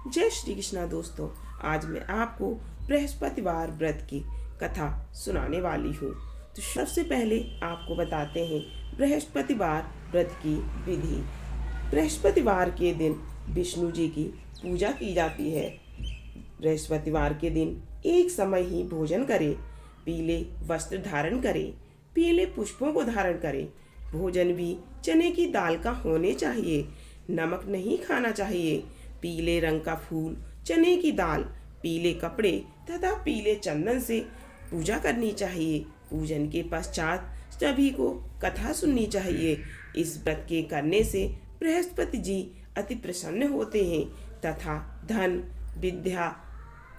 जय श्री कृष्णा दोस्तों। आज मैं आपको बृहस्पतिवार व्रत की कथा सुनाने वाली हूँ। तो सबसे पहले आपको बताते हैं बृहस्पतिवार व्रत की विधि। बृहस्पतिवार के दिन विष्णु जी की पूजा की जाती है। बृहस्पतिवार के दिन एक समय ही भोजन करें, पीले वस्त्र धारण करें, पीले पुष्पों को धारण करें। भोजन भी चने की दाल का होने चाहिए, नमक नहीं खाना चाहिए। पीले रंग का फूल, चने की दाल, पीले कपड़े तथा पीले चंदन से पूजा करनी चाहिए। पूजन के पश्चात सभी को कथा सुननी चाहिए। इस व्रत के करने से बृहस्पति जी अति प्रसन्न होते हैं तथा धन विद्या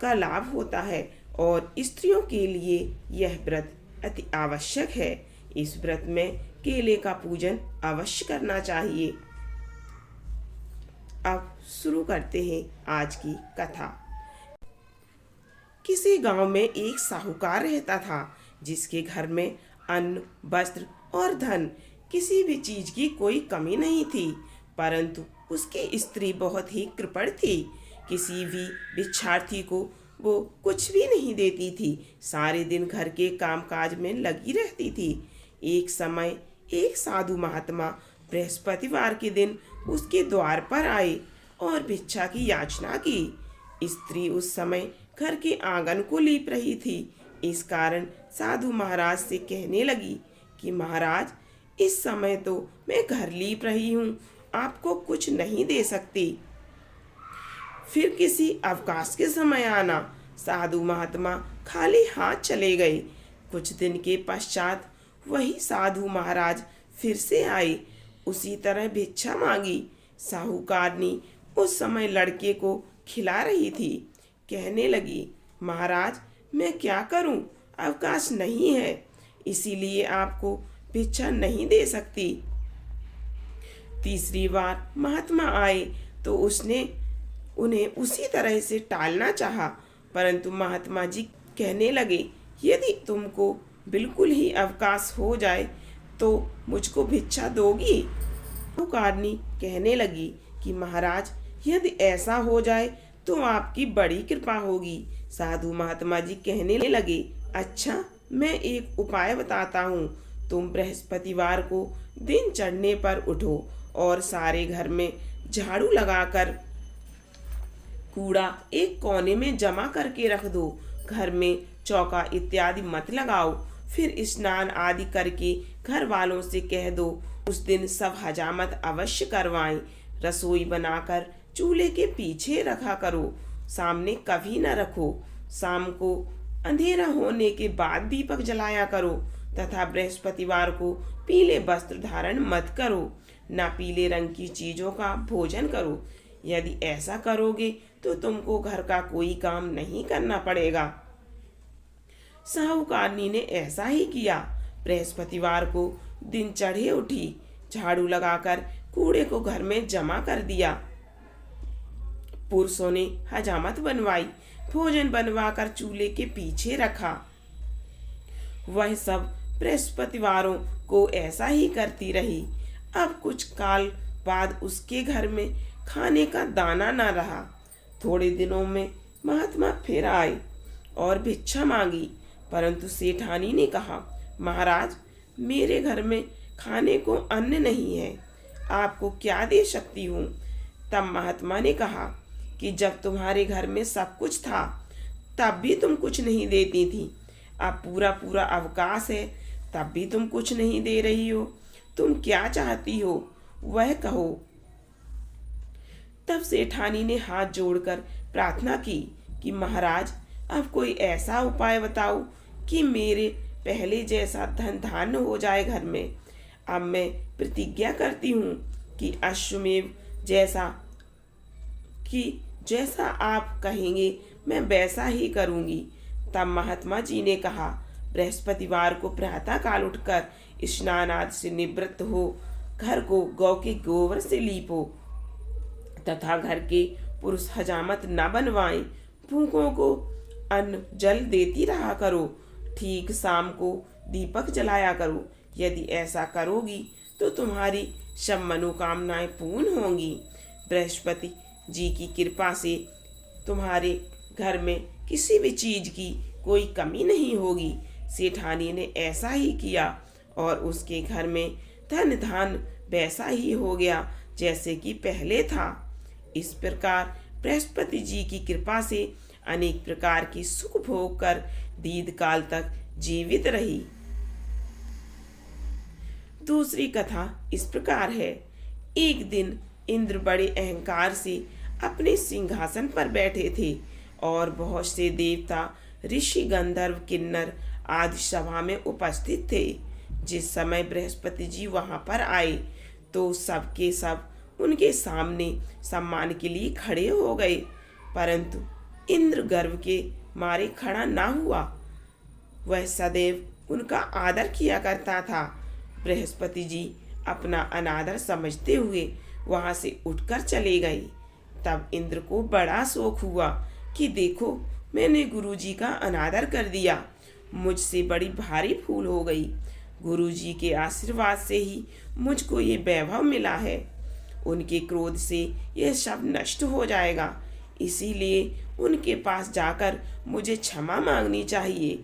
का लाभ होता है और स्त्रियों के लिए यह व्रत अति आवश्यक है। इस व्रत में केले का पूजन अवश्य करना चाहिए। अब शुरू करते हैं आज की कथा। किसी गांव में एक साहूकार रहता था, जिसके घर में अन्न, वस्त्र और धन, किसी भी चीज की कोई कमी नहीं थी। परंतु उसकी स्त्री बहुत ही कृपण थी। किसी भी भिक्षार्थी को वो कुछ भी नहीं देती थी। सारे दिन घर के कामकाज में लगी रहती थी। एक समय एक साधु महात्मा बृहस्पतिवार के दिन उसके द्वार पर आए और भिक्षा की याचना की। स्त्री उस समय घर के आंगन को लीप रही थी। इस कारण साधु महाराज से कहने लगी कि महाराज, इस समय तो मैं घर लीप रही हूँ, आपको कुछ नहीं दे सकती, फिर किसी अवकाश के समय आना। साधु महात्मा खाली हाथ चले गए। कुछ दिन के पश्चात वही साधु महाराज फिर से आए, उसी तरह भिक्षा मांगी। साहूकारनी उस समय लड़के को खिला रही थी। कहने लगी, महाराज, मैं क्या करूं, अवकाश नहीं है, इसीलिए आपको भिक्षा नहीं दे सकती। तीसरी बार महात्मा आए तो उसने उन्हें उसी तरह से टालना चाहा, परंतु महात्मा जी कहने लगे, यदि तुमको बिल्कुल ही अवकाश हो जाए तो मुझको भिक्षा दोगी। साहूकारनी कहने लगी कि महाराज, यदि ऐसा हो जाए तो आपकी बड़ी कृपा होगी। साधु महात्मा जी कहने लगे, अच्छा, मैं एक उपाय बताता हूँ। तुम बृहस्पतिवार को दिन चढ़ने पर उठो और सारे घर में झाड़ू लगाकर कूड़ा एक कोने में जमा करके रख दो। घर में चौका इत्यादि मत लगाओ। फिर स्नान आदि करके घर वालों से कह दो उस दिन सब हजामत अवश्य करवाएं। रसोई बनाकर चूल्हे के पीछे रखा करो, सामने कभी न रखो। शाम को अंधेरा होने के बाद दीपक जलाया करो तथा बृहस्पतिवार को पीले वस्त्र धारण मत करो, ना पीले रंग की चीजों का भोजन करो। यदि ऐसा करोगे तो तुमको घर का कोई काम नहीं करना पड़ेगा। साहूकारनी ने ऐसा ही किया। बृहस्पतिवार को दिन चढ़े उठी, झाड़ू लगाकर कूड़े को घर में जमा कर दिया। पुरुषों ने हजामत बनवाई, भोजन बनवाकर चूल्हे के पीछे रखा। वह सब बृहस्पतिवारों को ऐसा ही करती रही। अब कुछ काल बाद उसके घर में खाने का दाना न रहा। थोड़े दिनों में महात्मा फिर आए और भिक्षा मांगी, परंतु सेठानी ने कहा, महाराज, मेरे घर में खाने को अन्न नहीं है, आपको क्या दे सकती हूँ। तब महात्मा ने कहा कि जब तुम्हारे घर में सब कुछ था तब भी तुम कुछ नहीं देती थी, अब पूरा पूरा अवकाश है तब भी तुम कुछ नहीं दे रही हो। तुम क्या चाहती हो वह कहो। तब सेठानी ने हाथ जोड़कर प्रार्थना की कि महाराज, अब कोई ऐसा उपाय बताओ कि मेरे पहले जैसा धन धान्य हो जाए घर में। अब मैं प्रतिज्ञा करती हूँ कि अश्वमेव जैसा आप कहेंगे मैं वैसा ही करूँगी। तब महात्मा जी ने कहा, बृहस्पतिवार को प्रातः काल उठकर स्नान आदि से निवृत्त हो घर को गौ के गोबर से लीपो तथा घर के पुरुष हजामत न बनवाएं। भूखों को अन्न जल देती रहा करो। ठीक शाम को दीपक जलाया करो। यदि ऐसा करोगी तो तुम्हारी सब मनोकामनाएं पूर्ण होंगी। बृहस्पति जी की कृपा से तुम्हारे घर में किसी भी चीज की कोई कमी नहीं होगी। सेठानी ने ऐसा ही किया और उसके घर में धन धान वैसा ही हो गया जैसे कि पहले था। इस प्रकार बृहस्पति जी की कृपा से अनेक प्रकार की सुख भोग कर दीर्घ काल तक जीवित रही। दूसरी कथा इस प्रकार है। एक दिन इंद्र बड़े अहंकार से अपने सिंहासन पर बैठे थे और बहुत से देवता, ऋषि, गंधर्व, किन्नर आदि सभा में उपस्थित थे। जिस समय बृहस्पति जी वहां पर आए तो सबके सब उनके सामने सम्मान के लिए खड़े हो गए, परंतु इंद्र गर्व के मारे खड़ा ना हुआ। वह सदैव उनका आदर किया करता था। बृहस्पति जी अपना अनादर समझते हुए वहां से उठकर चले गए। तब इंद्र को बड़ा शौक हुआ कि देखो, मैंने गुरु जी का अनादर कर दिया, मुझसे बड़ी भारी भूल हो गई। गुरु जी के आशीर्वाद से ही मुझको ये वैभव मिला है। उनके क्रोध से यह सब नष्ट हो जाएगा, इसीलिए उनके पास जाकर मुझे क्षमा मांगनी चाहिए,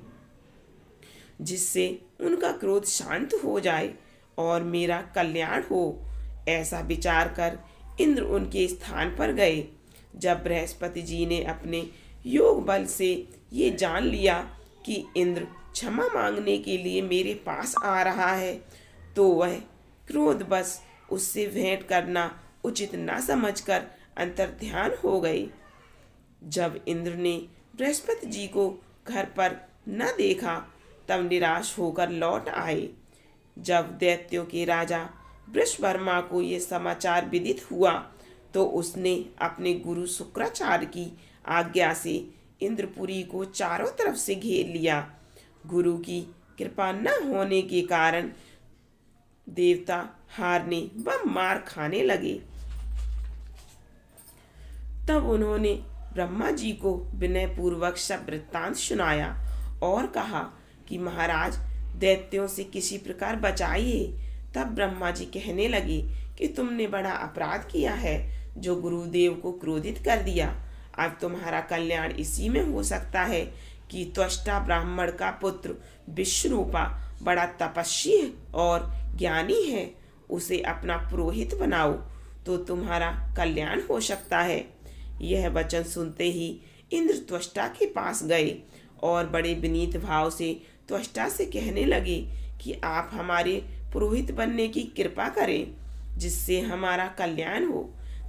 जिससे उनका क्रोध शांत हो जाए और मेरा कल्याण हो। ऐसा विचार कर इंद्र उनके स्थान पर गए। जब बृहस्पति जी ने अपने योग बल से ये जान लिया कि इंद्र क्षमा मांगने के लिए मेरे पास आ रहा है, तो वह क्रोधवश उससे भेंट करना उचित न समझकर अंतर्ध्यान हो गए। जब इंद्र ने बृहस्पति जी को घर पर न देखा, तब निराश होकर लौट आए। जब दैत्यों के राजा वृषवर्मा को यह समाचार विदित हुआ, तो उसने अपने गुरु शुक्राचार्य की आज्ञा से इंद्रपुरी को चारों तरफ से घेर लिया। गुरु की कृपा न होने के कारण देवता हारने व मार खाने लगे। तब उन्होंने ब्रह्मा जी को विनय पूर्वक सब वृत्तांत सुनाया और कहा कि महाराज, दैत्यों से किसी प्रकार बचाइए। तब ब्रह्मा जी कहने लगे कि तुमने बड़ा अपराध किया है, जो गुरुदेव को क्रोधित कर दिया। अब तुम्हारा कल्याण इसी में हो सकता है कि त्वष्टा ब्राह्मण का पुत्र विश्वरूपा बड़ा तपस्वी और ज्ञानी है, उसे अपना पुरोहित बनाओ तो तुम्हारा कल्याण हो सकता है। यह वचन सुनते ही इंद्र त्वष्टा के पास गए और बड़े विनीत भाव से त्वष्टा से कहने लगे कि आप हमारे पुरोहित बनने की कृपा करें, जिससे हमारा कल्याण हो।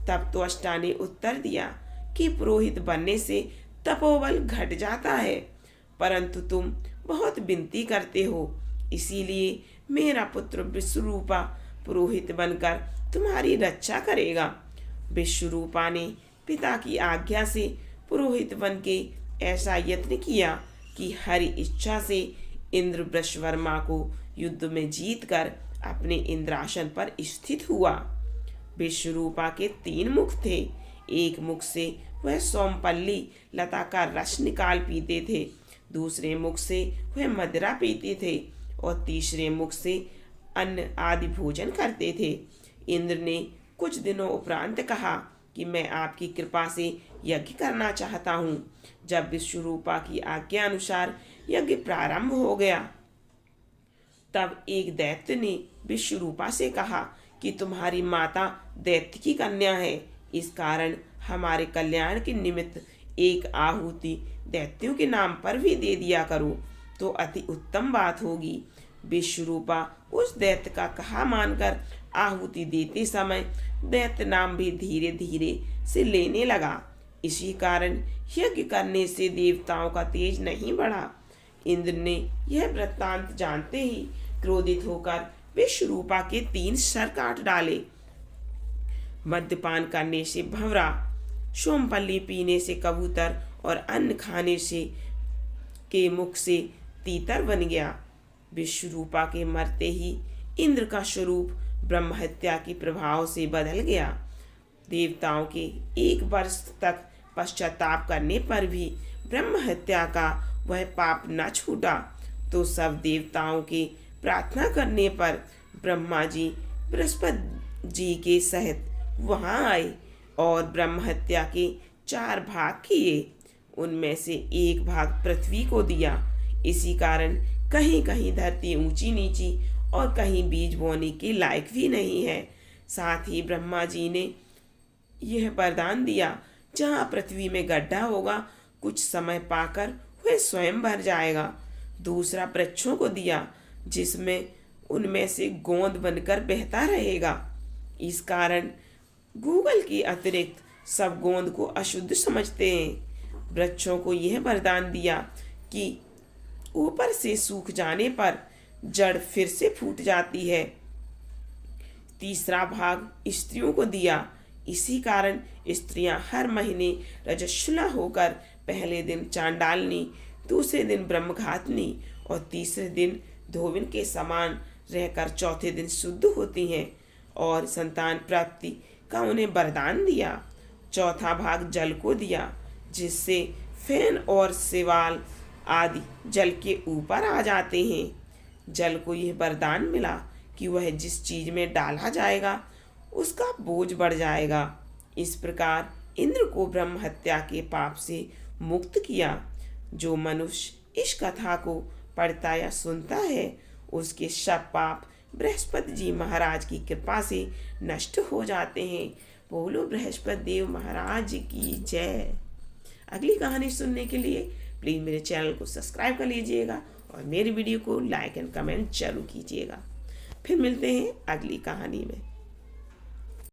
तब त्वष्टा ने उत्तर दिया कि पुरोहित बनने से तपोबल घट जाता है, परंतु तुम बहुत विनती करते हो, इसीलिए मेरा पुत्र विश्वरूपा पुरोहित बनकर तुम्हारी रक्षा करेगा। विश्वरूपा ने पिता की आज्ञा से पुरोहित बन के ऐसा यत्न किया कि हरि इच्छा से इंद्र वृषवर्मा को युद्ध में जीतकर अपने इंद्रासन पर स्थित हुआ। विश्वरूपा के 3 मुख थे। एक मुख से वह सोमपल्ली लता का रस निकाल पीते थे, दूसरे मुख से वह मदिरा पीते थे और तीसरे मुख से अन्न आदि भोजन करते थे। इंद्र ने कुछ दिनों उपरांत कहा कि मैं आपकी कृपा से यज्ञ करना चाहता हूँ। जब विश्वरूपा की आज्ञा अनुसार यज्ञ प्रारंभ हो गया, तब एक दैत्य ने विश्वरूपा से कहा कि तुम्हारी माता दैत्य की कन्या है, इस कारण हमारे कल्याण के निमित्त एक आहुति दैत्यों के नाम पर भी दे दिया करो तो अति उत्तम बात होगी। विश्वरूपा उस दैत्य का कहा मानकर आहुति देते समय दैत्य नाम भी धीरे धीरे से लेने लगा। इसी कारण यज्ञ करने से देवताओं का तेज नहीं बढ़ा। इंद्र ने यह वृत्तांत जानते ही क्रोधित होकर विश्वरूपा के 3 सर काट डाले। मद्यपान करने से भंवरा, सोमपल्ली पीने से कबूतर और अन्न खाने से के मुख से तीतर बन गया। विश्वरूपा के मरते ही इंद्र का स्वरूप ब्रह्महत्या के प्रभाव से बदल गया। देवताओं के 1 वर्ष तक पश्चाताप करने पर भी ब्रह्महत्या का वह पाप न छूटा, तो सब देवताओं के प्रार्थना करने पर ब्रह्मा जी बृहस्पति जी के सहित वहां आए और ब्रह्म हत्या के 4 भाग किए। उनमें से एक भाग पृथ्वी को दिया। इसी कारण कहीं कहीं धरती ऊंची नीची और कहीं बीज बोने के लायक भी नहीं है। साथ ही ब्रह्मा जी ने यह वरदान दिया, जहाँ पृथ्वी में गड्ढा होगा कुछ समय पाकर वह स्वयं भर जाएगा। दूसरा वृक्षों को दिया, जिसमें उनमें से गोंद बनकर बहता रहेगा। इस कारण गूगल के अतिरिक्त सब गोंद को अशुद्ध समझते हैं। वृक्षों को यह वरदान दिया कि ऊपर से सूख जाने पर जड़ फिर से फूट जाती है। तीसरा भाग स्त्रियों को दिया। इसी कारण स्त्रियां हर महीने रजस्वला होकर पहले दिन चांडालनी, दूसरे दिन ब्रह्मघातनी और तीसरे दिन धोबिन के समान रहकर चौथे दिन शुद्ध होती हैं और संतान प्राप्ति का उन्हें वरदान दिया। चौथा भाग जल को दिया, जिससे फैन और सिवाल आदि जल के ऊपर आ जाते हैं। जल को यह वरदान मिला कि वह जिस चीज में डाला जाएगा उसका बोझ बढ़ जाएगा। इस प्रकार इंद्र को ब्रह्म हत्या के पाप से मुक्त किया। जो मनुष्य इस कथा को पढ़ता या सुनता है उसके सब पाप बृहस्पति जी महाराज की कृपा से नष्ट हो जाते हैं। बोलो बृहस्पति देव महाराज की जय। अगली कहानी सुनने के लिए प्लीज़ मेरे चैनल को सब्सक्राइब कर लीजिएगा और मेरी वीडियो को लाइक एंड कमेंट जरूर कीजिएगा। फिर मिलते हैं अगली कहानी में।